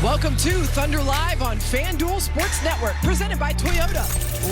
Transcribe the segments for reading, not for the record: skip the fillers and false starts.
Welcome to Thunder Live on FanDuel Sports Network, presented by Toyota.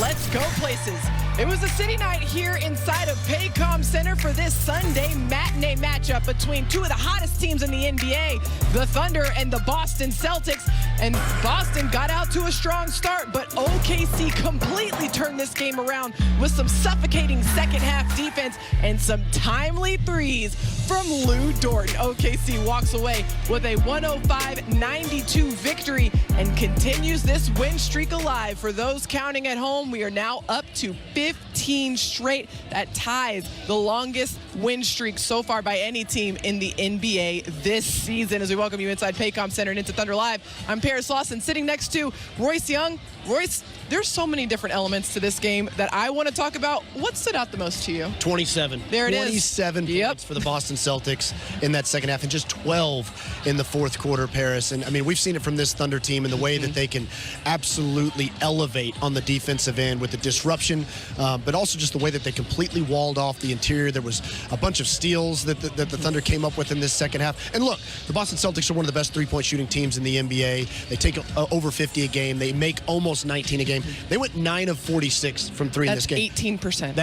Let's go places. It was a city night here inside of Paycom Center for this Sunday matinee matchup between two of the hottest teams in the NBA, the Thunder and the Boston Celtics. And Boston got out to a strong start, but OKC completely turned this game around with some suffocating second half defense and some timely threes from Lou Dort. OKC walks away with a 105-92 victory and continues this win streak alive. For those counting at home, we are now up to 15 straight. That ties the longest win streak so far by any team in the NBA this season. As we welcome you inside Paycom Center and into Thunder Live, I'm Paris Lawson, sitting next to Royce Young. Royce, there's so many different elements to this game that I want to talk about. What stood out the most to you? 27. There it is. 27 points for the Boston Celtics in that second half, and just 12 in the fourth quarter, Paris. And, I mean, we've seen it from this Thunder team in the way that they can absolutely elevate on the defensive end with the disruption, but also just the way that they completely walled off the interior. There was a bunch of steals that the Thunder came up with in this second half. And, look, the Boston Celtics are one of the best three-point shooting teams in the NBA. They take over 50 a game. They make almost 19 a game. They went 9 of 46 from three in this game. 18%.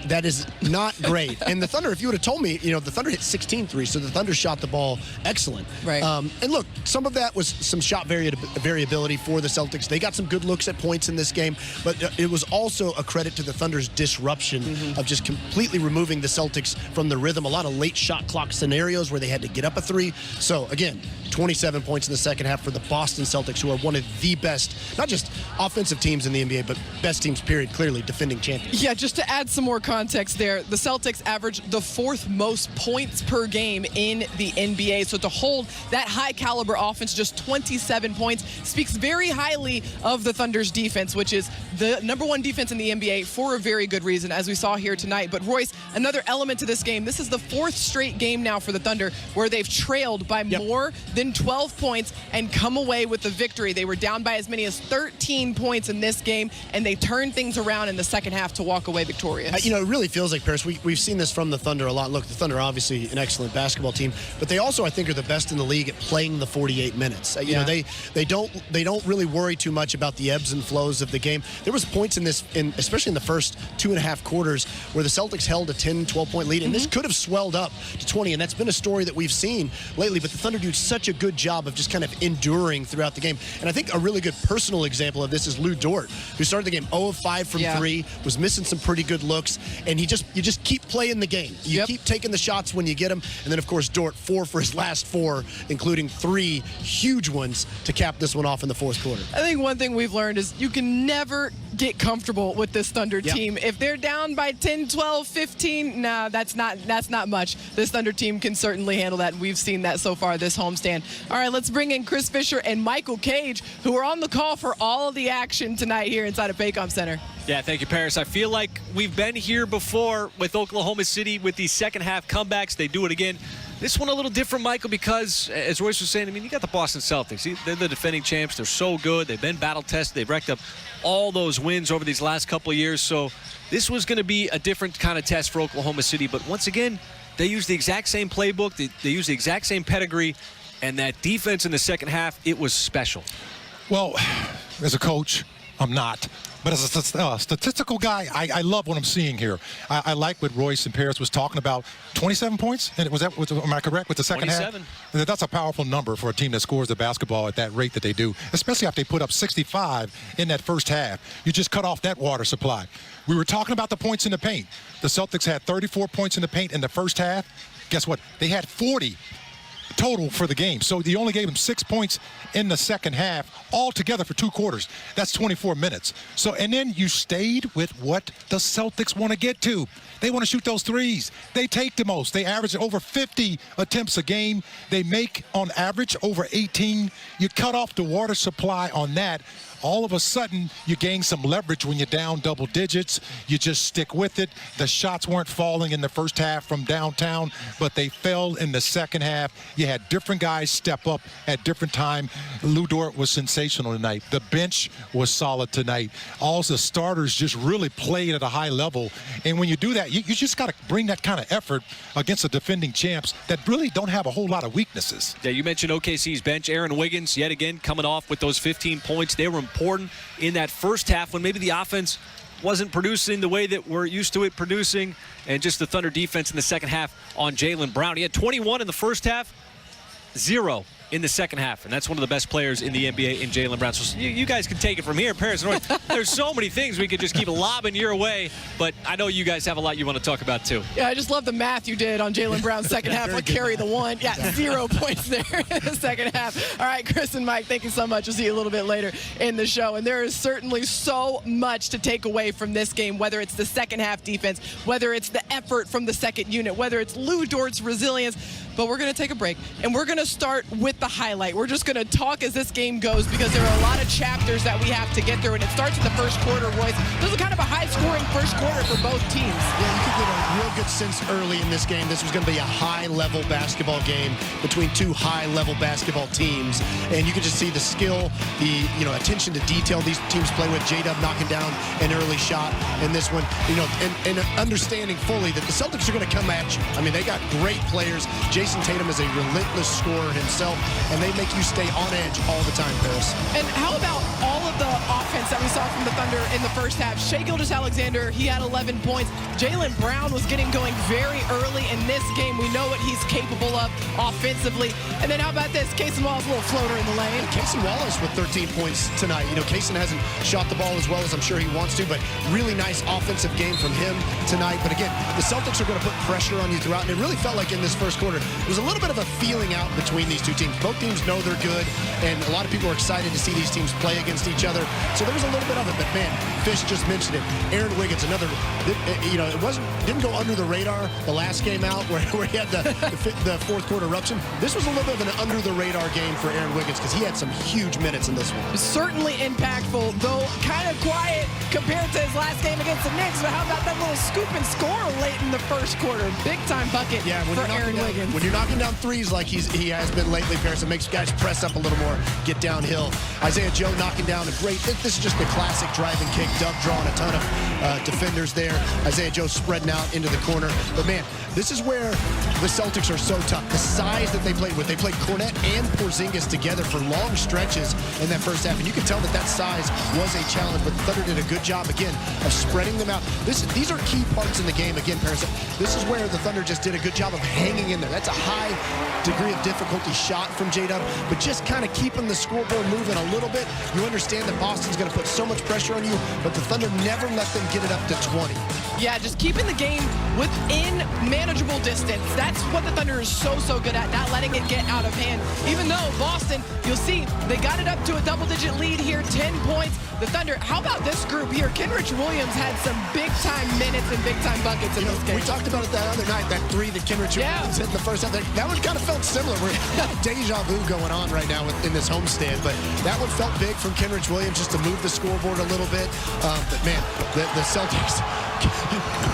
That is not great. And the Thunder, if you would have told me, the Thunder hit 16 threes, so the Thunder shot the ball excellent. Right. And look, some of that was some shot variability for the Celtics. They got some good looks at points in this game, but it was also a credit to the Thunder's disruption of just completely removing the Celtics from the rhythm. A lot of late shot clock scenarios where they had to get up a three. So, again, 27 points in the second half for the Boston Celtics, who are one of the best, not just offensive teams in the NBA, but best teams, period, clearly defending champions. Yeah, just to add some more context there, the Celtics averaged the fourth most points per game in the NBA. So to hold that high caliber offense, just 27 points, speaks very highly of the Thunder's defense, which is the #1 defense in the NBA for a very good reason, as we saw here tonight. But Royce, another element to this game, this is the fourth straight game now for the Thunder where they've trailed by more than 12 points and come away with the victory. They were down by as many as 13 points in this game, and they turned things around in the second half to walk away victorious. It really feels like, Paris, we've seen this from the Thunder a lot. Look, the Thunder are obviously an excellent basketball team, but they also, I think, are the best in the league at playing the 48 minutes. They don't really worry too much about the ebbs and flows of the game. There was points especially in the first 2.5 quarters, where the Celtics held a 10, 12-point lead, and this could have swelled up to 20, and that's been a story that we've seen lately. But the Thunder do such a good job of just kind of enduring throughout the game. And I think a really good personal example of this is Lou Dort, who started the game 0 of 5 from 3, was missing some pretty good looks, and you just keep playing the game. You keep taking the shots when you get them. And then, of course, Dort 4 for his last 4, including 3 huge ones to cap this one off in the fourth quarter. I think one thing we've learned is you can never get comfortable with this Thunder team. If they're down by 10, 12, 15, nah, that's not much. This Thunder team can certainly handle that, and we've seen that so far this homestand. All right, let's bring in Chris Fisher and Michael Cage, who are on the call for all of the action tonight here inside of Paycom Center. Yeah, thank you, Paris. I feel like we've been here before with Oklahoma City with these second half comebacks. They do it again. This one a little different, Michael, because, as Royce was saying, I mean, you got the Boston Celtics. They're the defending champs. They're so good. They've been battle-tested. They've racked up all those wins over these last couple of years. So this was going to be a different kind of test for Oklahoma City. But once again, they used the exact same playbook. They used the exact same pedigree. And that defense in the second half, it was special. Well, as a coach, I'm not. But as a statistical guy, I love what I'm seeing here. I like what Royce and Paris was talking about. 27 points? And am I correct with the second 27. half? That's a powerful number for a team that scores the basketball at that rate that they do, especially after they put up 65 in that first half. You just cut off that water supply. We were talking about the points in the paint. The Celtics had 34 points in the paint in the first half. Guess what? They had 40 total for the game. So you only gave them 6 points in the second half altogether for 2 quarters. That's 24 minutes. So, and then you stayed with what the Celtics want to get to. They want to shoot those threes. They take the most. They average over 50 attempts a game. They make, on average, over 18. You cut off the water supply on that. All of a sudden, you gain some leverage when you're down double digits. You just stick with it. The shots weren't falling in the first half from downtown, but they fell in the second half. You had different guys step up at different time. Lou Dort was sensational tonight. The bench was solid tonight. All the starters just really played at a high level. And when you do that, you just got to bring that kind of effort against the defending champs that really don't have a whole lot of weaknesses. Yeah, you mentioned OKC's bench. Aaron Wiggins, yet again, coming off with those 15 points. They were important in that first half when maybe the offense wasn't producing the way that we're used to it producing, and just the Thunder defense in the second half on Jaylen Brown. He had 21 in the first half, 0 in the second half, and that's one of the best players in the NBA in Jaylen Brown. So you guys can take it from here, Paris and North. There's so many things we could just keep lobbing your way, but I know you guys have a lot you want to talk about too. Yeah, I just love the math you did on Jaylen Brown's second half. I'll carry the one. Yeah, 0 points there in the second half. All right, Chris and Mike, thank you so much. We'll see you a little bit later in the show. And there is certainly so much to take away from this game, whether it's the second half defense, whether it's the effort from the second unit, whether it's Lou Dort's resilience. But we're going to take a break, and we're going to start with the highlight. We're just going to talk as this game goes because there are a lot of chapters that we have to get through, and it starts in the first quarter, Royce. This is kind of a high-scoring first quarter for both teams. Yeah, you could get a real good sense early in this game. This was going to be a high-level basketball game between two high-level basketball teams, and you could just see the skill, the attention to detail these teams play with. J-Dub knocking down an early shot in this one, and understanding fully that the Celtics are going to come at you. I mean, they got great players. Jason Tatum is a relentless scorer himself, and they make you stay on edge all the time, Paris. And how about all of the offense that we saw from the Thunder in the first half? Shai Gilgeous-Alexander, he had 11 points. Jaylen Brown was getting going very early in this game. We know what he's capable of offensively. And then how about this? Kaysen Wallace, a little floater in the lane. Kaysen Wallace with 13 points tonight. Kaysen hasn't shot the ball as well as I'm sure he wants to, but really nice offensive game from him tonight. But again, the Celtics are going to put pressure on you throughout, and it really felt like in this first quarter, there was a little bit of a feeling out between these two teams. Both teams know they're good, and a lot of people are excited to see these teams play against each other. So there was a little bit of it, but man, Fish just mentioned it. Aaron Wiggins, another, it didn't go under the radar the last game out where he had the fourth quarter eruption. This was a little bit of an under the radar game for Aaron Wiggins because he had some huge minutes in this one. Certainly impactful, though kind of quiet compared to his last game against the Knicks. But how about that little scoop and score late in the first quarter? Big time bucket for Aaron Wiggins. When you're knocking down threes like he has been lately, Paris, it makes guys press up a little more, get downhill. Isaiah Joe knocking down a great, this is just a classic driving kick. Dub drawing a ton of defenders there. Isaiah Joe spreading out into the corner. But man, this is where the Celtics are so tough. The size that they played with. They played Cornette and Porzingis together for long stretches in that first half. And you can tell that size was a challenge, but the Thunder did a good job, again, of spreading them out. These are key parts in the game. Again, Paris, this is where the Thunder just did a good job of hanging in there. That's a high degree of difficulty shot from J-Dub, but just kind of keeping the scoreboard moving a little bit. You understand that Boston's going to put so much pressure on you, but the Thunder never let them get it up to 20. Yeah, just keeping the game within manageable distance. That's what the Thunder is so good at, not letting it get out of hand. Even though Boston, you'll see, they got it up to a double-digit lead here, 10 points. The Thunder, how about this group here? Kenrich Williams had some big-time minutes and big-time buckets in this game. We talked about it that other night, that three that Kenrich Williams hit in the first half. That one kind of felt similar. We're deja vu going on right now in this homestand, but that one felt big from Kenrich Williams just to move the scoreboard a little bit. But man, the Celtics,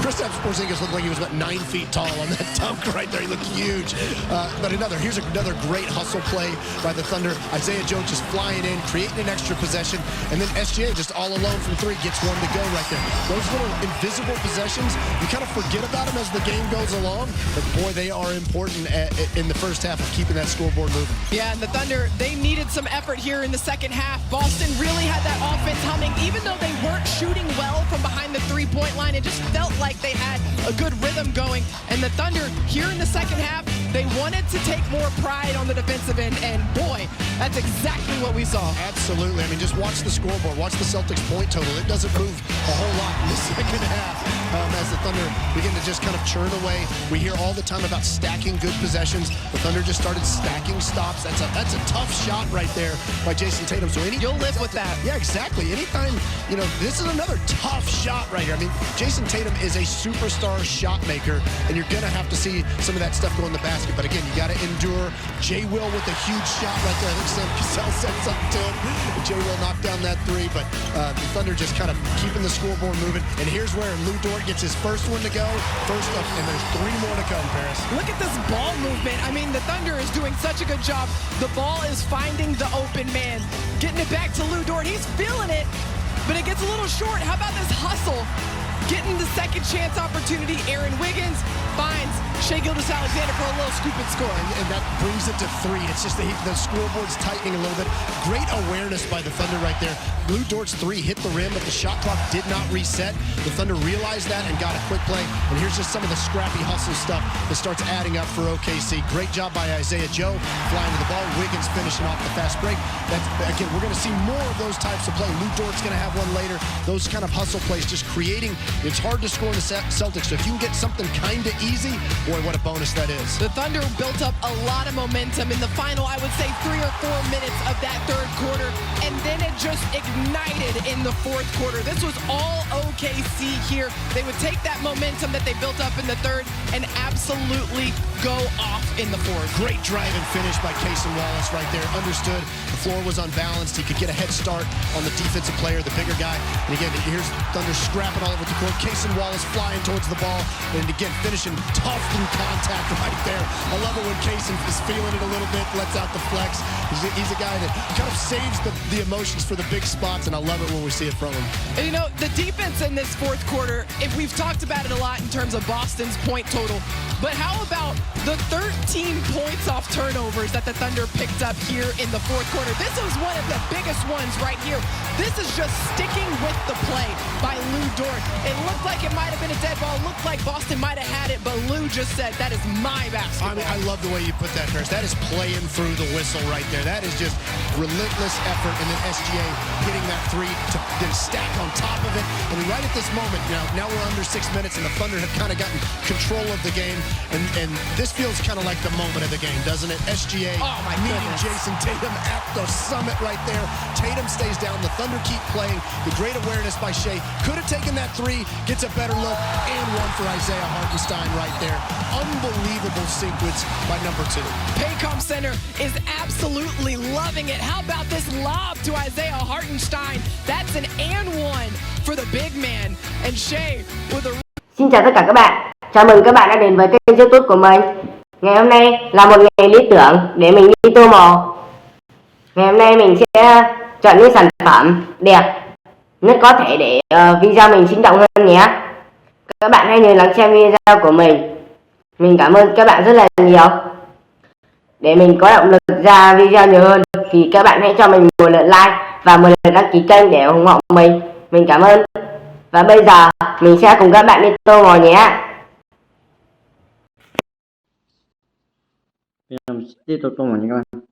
Kristaps Porzingis looked like he was about 9 feet tall on that dunk right there. He looked huge. But here's another great hustle play by the Thunder. Isaiah Joe just flying in, creating an extra possession, and then SGA just all alone from three gets one to go right there. Those little invisible possessions, you kind of forget about them as the game goes along, but boy, they are important in the first half of keeping that scoreboard moving. Yeah, and the Thunder, they needed some effort here in the second half. Boston really had that offense humming, even though they weren't shooting well from behind the three-point line. It just felt like they had a good rhythm going. And the Thunder, here in the second half, they wanted to take more pride on the defensive end, and boy, that's exactly what we saw. Absolutely. I mean, just watch the scoreboard. Watch the Celtics point total. It doesn't move a whole lot in the second half as the Thunder begin to just kind of churn away. We hear all the time about stacking good possessions. The Thunder just started stacking stops. That's a tough shot right there by Jason Tatum. So you'll live with that. Yeah, exactly. Anytime, this is another tough shot right here. I mean, Jason Tatum is a superstar shot maker, and you're going to have to see some of that stuff go in the basket. But again, you got to endure. Jay Will with a huge shot right there. I think Cassell said something to him. Jay will knock down that three, but the Thunder just kind of keeping the scoreboard moving. And here's where Lou Dort gets his first one to go. First up, and there's 3 more to come, Paris. Look at this ball movement. I mean, the Thunder is doing such a good job. The ball is finding the open man. Getting it back to Lou Dort. He's feeling it, but it gets a little short. How about this hustle? Getting the second chance opportunity. Aaron Wiggins finds Shai Gilgeous-Alexander for a little scoop and score. And that brings it to 3. It's just the scoreboard's tightening a little bit. Great awareness by the Thunder right there. Lou Dort's 3 hit the rim, but the shot clock did not reset. The Thunder realized that and got a quick play. And here's just some of the scrappy hustle stuff that starts adding up for OKC. Great job by Isaiah Joe flying to the ball. Wiggins finishing off the fast break. Again, we're going to see more of those types of play. Lou Dort's going to have one later. Those kind of hustle plays just creating. It's hard to score in the Celtics, so if you can get something kind of easy, boy, what a bonus that is. The Thunder built up a lot of momentum in the final, I would say, 3 or 4 minutes of that third quarter, and then it just ignited in the fourth quarter. This was all OKC here. They would take that momentum that they built up in the third and absolutely go off in the fourth. Great drive and finish by Cason Wallace right there. Understood the floor was unbalanced. He could get a head start on the defensive player, the bigger guy. And again, here's Thunder scrapping all over the court. Cason Wallace flying towards the ball, and again finishing tough through contact right there. I love it when Cason is feeling it a little bit, lets out the flex. He's a guy that kind of saves the emotions for the big spots, and I love it when we see it from him. And you know, the defense in this fourth quarter, if we've talked about it a lot in terms of Boston's point total, but how about the 13 points off turnovers that the Thunder picked up here in the fourth quarter? This was one of the biggest ones right here. This is just sticking with the play by Lou Dort. It looked like it might have been a dead ball. It looked like Boston might have had it, but Lou just said, that is my basketball. I mean, I love the way you put that, Paris. That is playing through the whistle right there. That is just relentless effort, and then SGA hitting that 3 to then stack on top of it. I mean, right at this moment, now we're under 6 minutes, and the Thunder have kind of gotten control of the game, and this feels kind of like the moment of the game, doesn't it? SGA meeting Jason Tatum at the summit right there. Tatum stays down. The Thunder keep playing. The great awareness by Shai. Could have taken that 3, gets a better look, and one for Isaiah Hartenstein right there. Unbelievable sequence by number 2. Paycom Center is absolutely loving it. How about this lob to Isaiah Hartenstein? That's an and one for the big man. And Shai with a... Xin chào tất cả các bạn. Chào mừng các bạn đã đến với kênh YouTube của mình. Ngày hôm nay là một ngày lý tưởng để mình đi tô màu. Ngày hôm nay mình sẽ chọn những sản phẩm đẹp nhất có thể để video mình sinh động hơn nhé. Các bạn hãy nhớ lắng xem video của mình. Mình cảm ơn các bạn rất là nhiều. Để mình có động lực ra video nhiều hơn thì các bạn hãy cho mình một lượt like và một lượt đăng ký kênh để ủng hộ mình. Mình cảm ơn. Và bây giờ mình sẽ cùng các bạn đi tô màu nhé. Tiếp tục tô màu nha các bạn.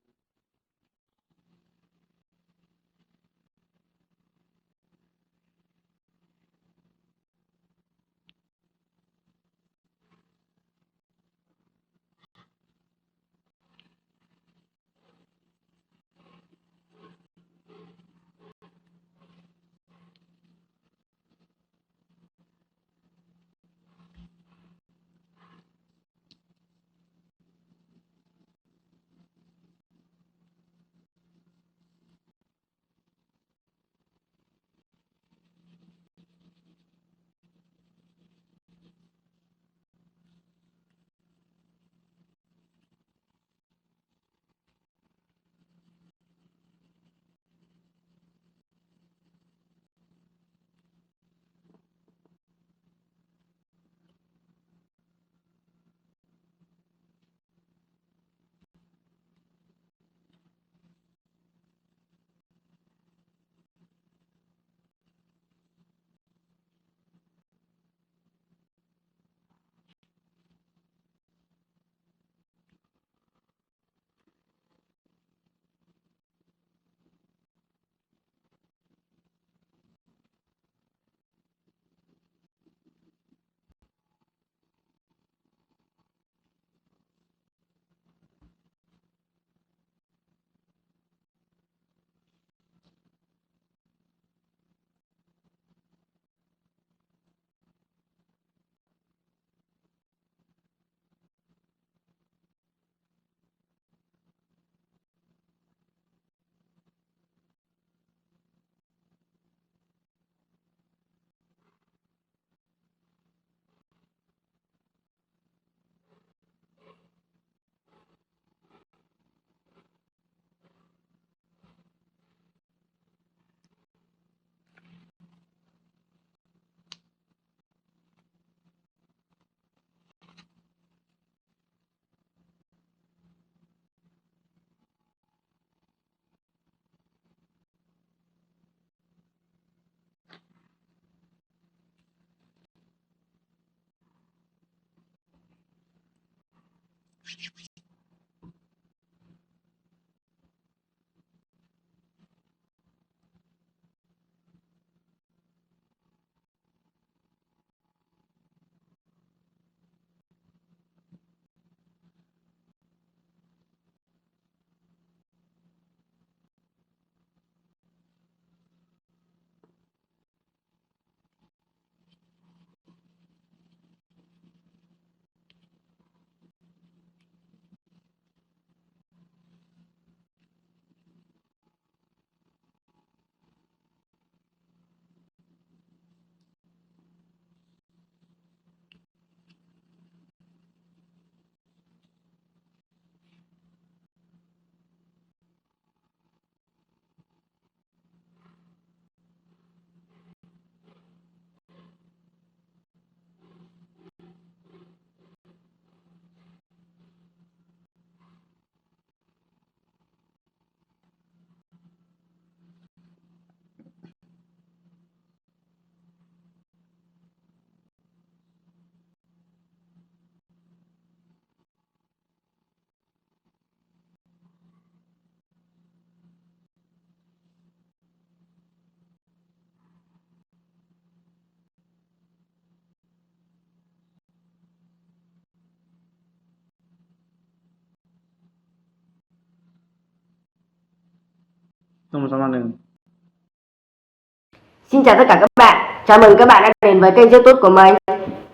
Xin chào tất cả các bạn, chào mừng các bạn đã đến với kênh YouTube của mình.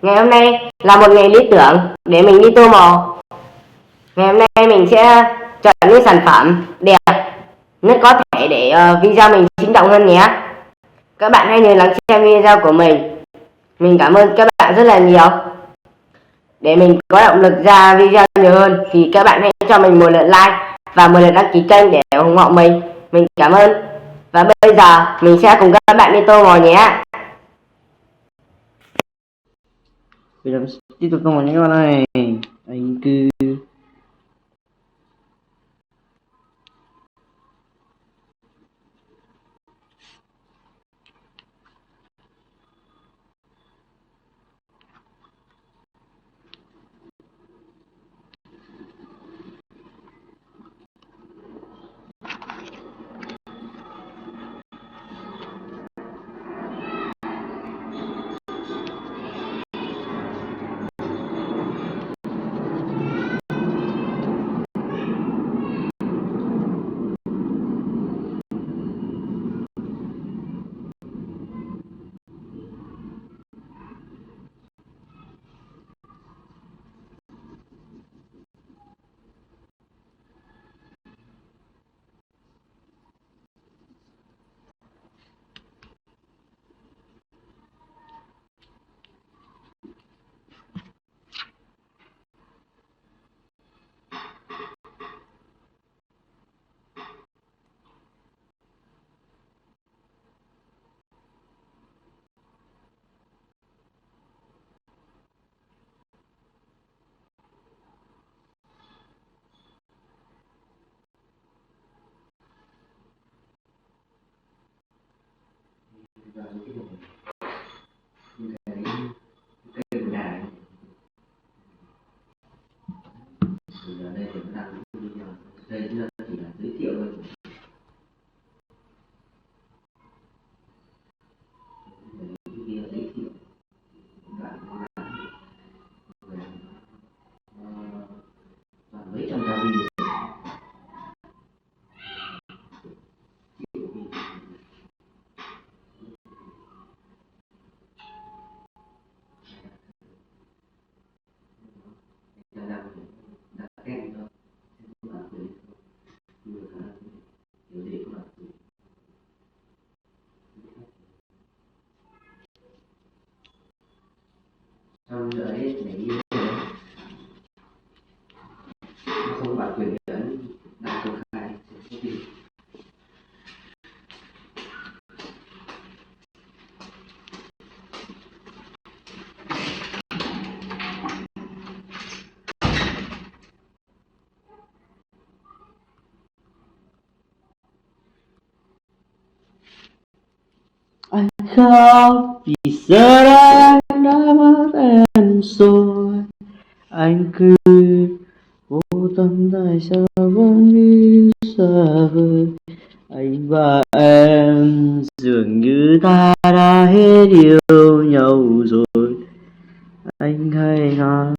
Ngày hôm nay là một ngày lý tưởng để mình đi tô màu. Ngày hôm nay mình sẽ chọn những sản phẩm đẹp nhất có thể để video mình sinh động hơn nhé. Các bạn hãy nhớ lắng xem video của mình. Mình cảm ơn các bạn rất là nhiều. Để mình có động lực ra video nhiều hơn thì các bạn hãy cho mình một lượt like và một lượt đăng ký kênh để ủng hộ mình. Mình cảm ơn. Và bây giờ mình sẽ cùng các bạn đi tô màu nhé. Bây giờ tiếp tục tô màu nhé các bạn ơi. Anh cứ anh khóc vì giờ anh đã mất em rồi. Anh cứ vô tâm tại sao vẫn đi xa vời. Anh và em dường như ta đã hết yêu nhau rồi. Anh hãy nói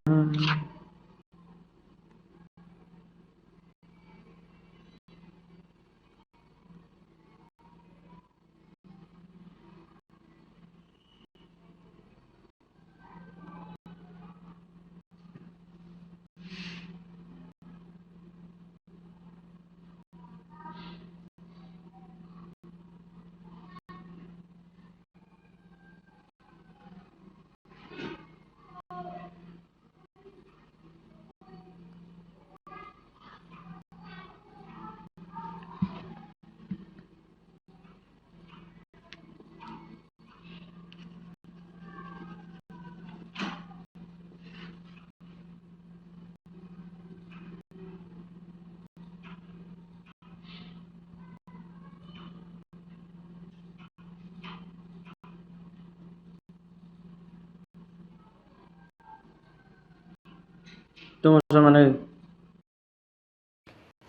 tô màu cho màn hình.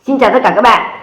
Xin chào tất cả các bạn,